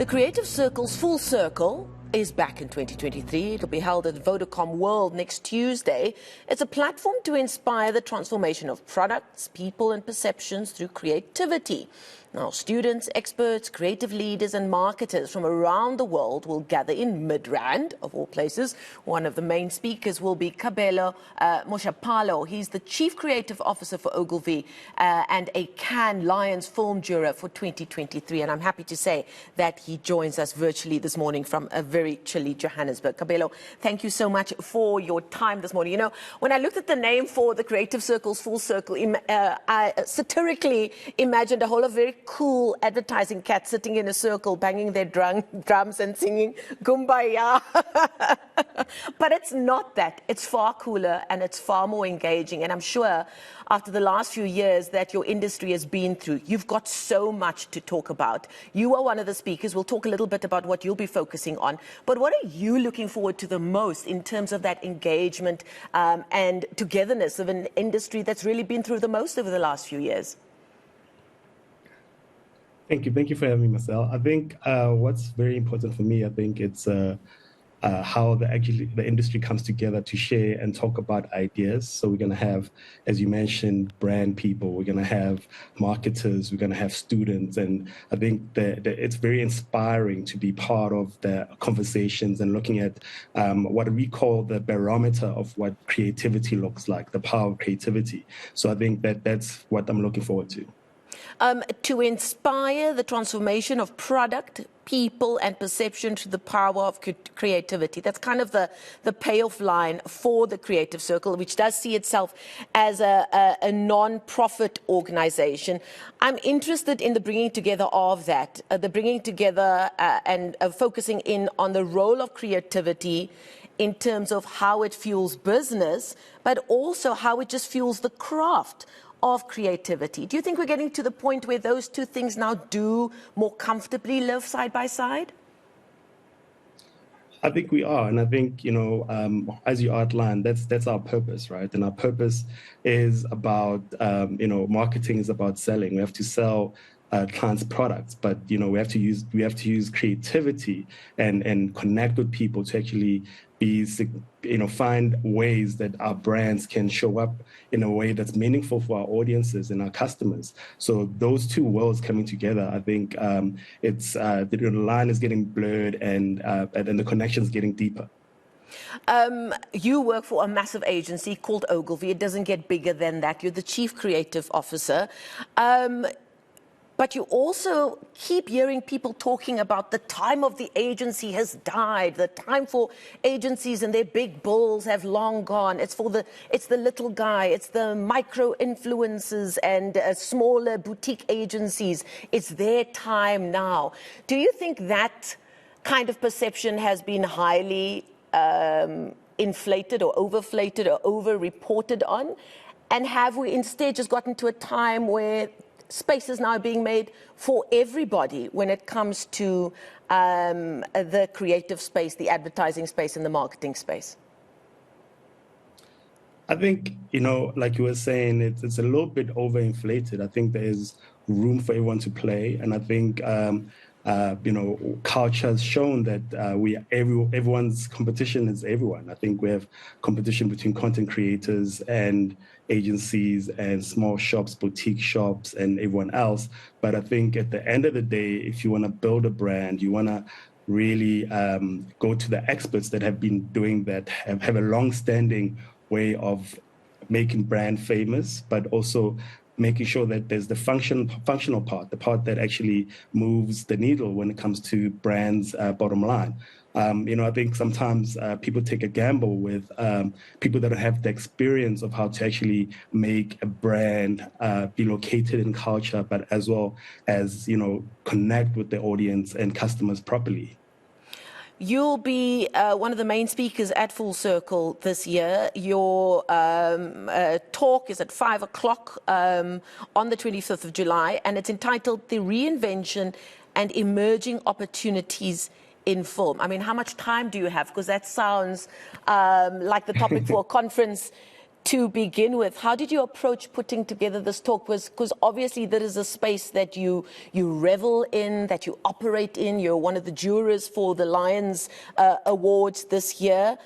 The Creative Circle's Full Circle is back in 2023. It'll be held at Vodacom World next Tuesday. It's a platform to inspire the transformation of products, people and perceptions through creativity. Now, students, experts, creative leaders and marketers from around the world will gather in Midrand, of all places. One of the main speakers will be Kabelo Moshapalo. He's the Chief Creative Officer for Ogilvy and a Cannes Lions Film Juror for 2023. And I'm happy to say that he joins us virtually this morning from a very chilly Johannesburg. Kabelo, thank you so much for your time this morning. You know, when I looked at the name for the Creative Circle's Full Circle, I satirically imagined a whole of very cool advertising cats sitting in a circle, banging their drums and singing Kumbaya. But it's not that. It's far cooler and it's far more engaging. And I'm sure after the last few years that your industry has been through, you've got so much to talk about. You are one of the speakers. We'll talk a little bit about what you'll be focusing on. But what are you looking forward to the most in terms of that engagement and togetherness of an industry that's really been through the most over the last few years? Thank you. Thank you for having me, Marcel. I think what's very important for me, I think it's how the industry comes together to share and talk about ideas. So we're going to have, as you mentioned, brand people. We're going to have marketers. We're going to have students. And I think that it's very inspiring to be part of the conversations and looking at what we call the barometer of what creativity looks like, the power of creativity. So I think that's what I'm looking forward to. To inspire the transformation of product, people and perception through the power of creativity. That's kind of the payoff line for the Creative Circle, which does see itself as a non-profit organization. I'm interested in the bringing together of that, the bringing together and focusing in on the role of creativity in terms of how it fuels business, but also how it just fuels the craft of creativity. Do you think we're getting to the point where those two things now do more comfortably live side by side? I think we are. And I think, you know, as you outlined, that's our purpose, right? And our purpose is about, you know, marketing is about selling. We have to sell clients' products, but you know we have to use creativity and connect with people to actually find ways that our brands can show up in a way that's meaningful for our audiences and our customers. So those two worlds coming together, I think it's the line is getting blurred and the connection is getting deeper. You work for a massive agency called Ogilvy. It doesn't get bigger than that. You're the Chief Creative Officer. But you also keep hearing people talking about the time of the agency has died. The time for agencies and their big bulls have long gone. It's the little guy. It's the micro influencers and smaller boutique agencies. It's their time now. Do you think that kind of perception has been highly inflated or overflated or over-reported on? And have we instead just gotten to a time where space is now being made for everybody when it comes to the creative space, the advertising space, and the marketing space? I think, you know, like you were saying, it's a little bit overinflated. I think there is room for everyone to play. And I think, you know, culture has shown that everyone's competition is everyone. I think we have competition between content creators and agencies and small shops, boutique shops, and everyone else. But I think at the end of the day, if you want to build a brand, you want to really go to the experts that have been doing that, have a long-standing way of making brand famous, but also making sure that there's the functional part, the part that actually moves the needle when it comes to brands' bottom line. You know, I think sometimes people take a gamble with people that have the experience of how to actually make a brand be located in culture, but as well as, you know, connect with the audience and customers properly. You'll be one of the main speakers at Full Circle this year. Your talk is at 5 o'clock on the 25th of July, and it's entitled The Reinvention and Emerging Opportunities in Film. I mean, how much time do you have? Because that sounds like the topic for a conference To begin with, how did you approach putting together this talk? Because obviously there is a space that you revel in, that you operate in. You're one of the jurors for the Lions Awards this year.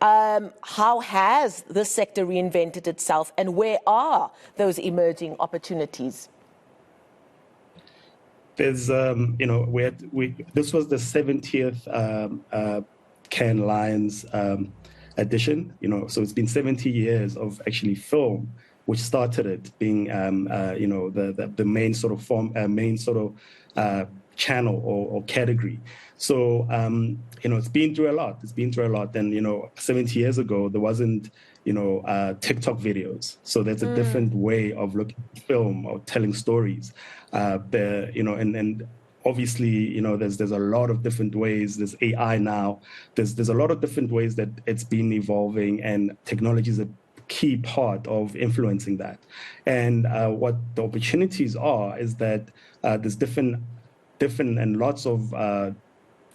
How has this sector reinvented itself, and where are those emerging opportunities? There's, this was the 70th Cannes Lions edition, so it's been 70 years of actually film, which started it being, the main sort of channel or category. So, it's been through a lot. It's been through a lot. And, 70 years ago, there wasn't, TikTok videos. So there's a different way of looking at film or telling stories. And obviously, there's a lot of different ways. There's AI now. There's a lot of different ways that it's been evolving, and technology is a key part of influencing that. And what the opportunities are is that there's different and lots of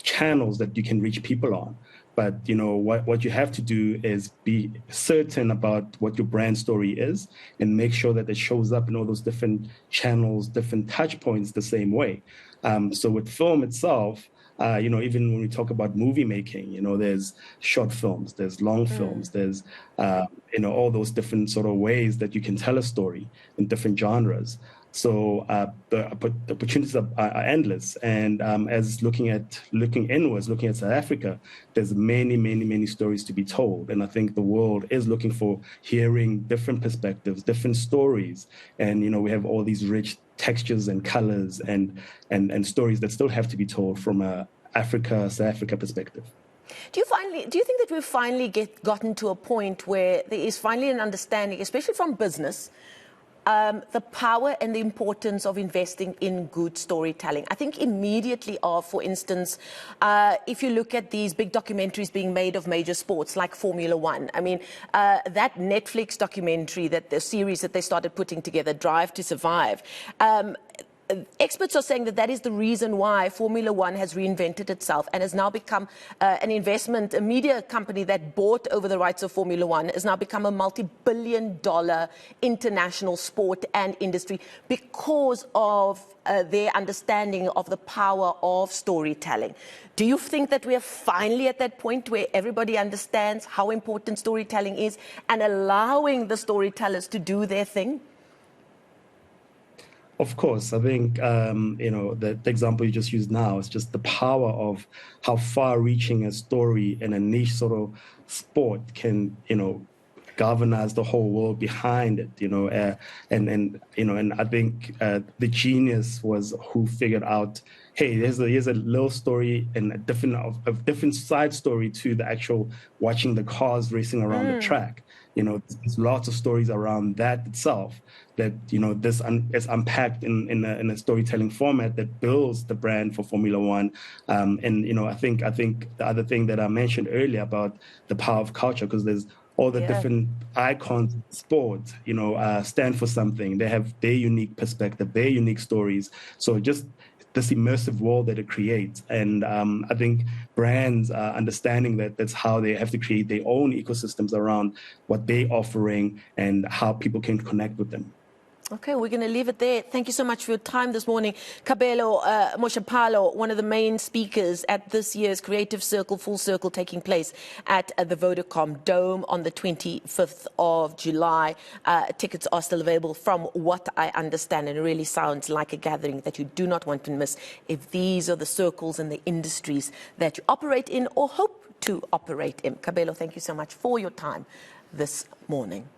channels that you can reach people on. But what you have to do is be certain about what your brand story is, and make sure that it shows up in all those different channels, different touch points the same way. So with film itself, even when we talk about movie making, there's short films, there's long films, there's all those different sort of ways that you can tell a story in different genres. So the opportunities are endless. And as looking inwards, looking at South Africa, there's many stories to be told. And I think the world is looking for hearing different perspectives, different stories. And, we have all these rich textures and colors and stories that still have to be told from a South Africa perspective. Do you think that we've finally gotten to a point where there is finally an understanding, especially from business, the power and the importance of investing in good storytelling? I think immediately for instance, if you look at these big documentaries being made of major sports like Formula One, I mean, that Netflix documentary, the series that they started putting together, Drive to Survive, experts are saying that is the reason why Formula One has reinvented itself and has now become a media company that bought over the rights of Formula One, has now become a multi-billion-dollar international sport and industry because of their understanding of the power of storytelling. Do you think that we are finally at that point where everybody understands how important storytelling is and allowing the storytellers to do their thing? Of course, I think, the example you just used now is just the power of how far-reaching a story in a niche sort of sport can, galvanize the whole world behind it, and I think the genius was who figured out, hey, here's a little story and a different side story to the actual watching the cars racing around the track. There's lots of stories around that itself that, this is unpacked in a storytelling format that builds the brand for Formula One. I think the other thing that I mentioned earlier about the power of culture, because there's all the different icons of sport, stand for something. They have their unique perspective, their unique stories. So just this immersive world that it creates. And I think brands are understanding that's how they have to create their own ecosystems around what they're offering and how people can connect with them. Okay, we're going to leave it there. Thank you so much for your time this morning. Kabelo Moshapalo, one of the main speakers at this year's Creative Circle, Full Circle, taking place at the Vodacom Dome on the 25th of July. Tickets are still available from what I understand, and it really sounds like a gathering that you do not want to miss if these are the circles and the industries that you operate in or hope to operate in. Kabelo, thank you so much for your time this morning.